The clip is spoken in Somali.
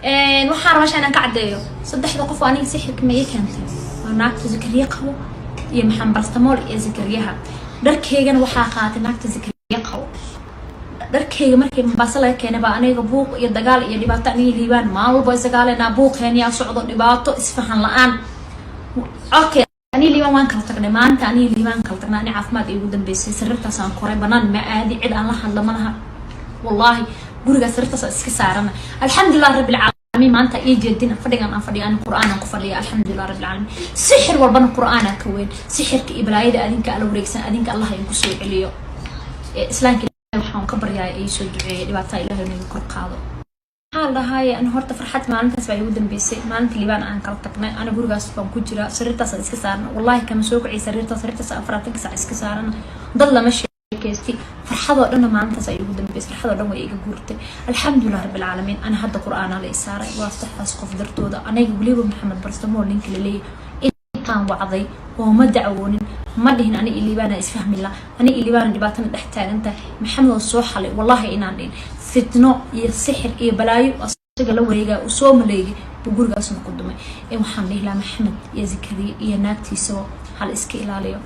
waxaan rabaa inaan ka cadeeyo saddexda qof aniga sixirka ma yeekantay naagta Zakariya qabo iyo Maxamed Barstamool iyo Zakariyaha dharkeygana waxaa qaatay naagta Zakariya qabo dharkeyga markii Mombasa laga keenay baa aniga buuq iyo dagaal iyo dhibaato aniga liibaan maalmo baa isagaalena buuqeen yaa socdo dhibaato isfahan la'aan okay ani liibaan waan kala tagnay maanta ani liibaan kala tagnay ani caafimaad igu dambeysay sirrtaas aan koray banaan ma aadi cid aan la hadla malaha wallahi guriga sirrtaas iska saarana alxamdulillah rabbil alamin maanta ii jeedina fadhigan aan fadhiyan quraanka ku fadhiya alxamdulillah rabbil alamin sixir walbana quraanka ka weyn sixirka iblaayada adinka ala wareegsan adinka Allah ay ku soo celiyo islaamka waxaan ka baryaa ay soo duceeyay dhibaato Ilaahay inuu kor qaado waxaan dhahay aan horta farxad maalintaas baa igu dambeysay maalintii liibaan aan kala tagnay ana gurigaas baan ku jira sirrtaas iska saarna wallahi kama soo kicay sirrtaas afraatan saac iska saarna dad lama sheekaysti farxado dhan maalintaas ay igu dambeysay farxado dhan way iga guurtay alxamdulillah rabbil alamin ana hadda quraana la isaaray waa saxaas qof dartooda aniga waliba Maxamed Barstamool ninka la leeyahay intaan wacday oo ma dacwoonin ما دهن أنا اللي بنا إسفهم الله أنا اللي بنا دبعتنا تحتاج أنت محمد الصوحلي والله إن عندين فتنة يسحر بلايو أصدق لو هيجا وصوم ليجي بقول قاسم قدامي محمد لا محمد يا زكريا يا ناكتي سوا على إسكيل عليه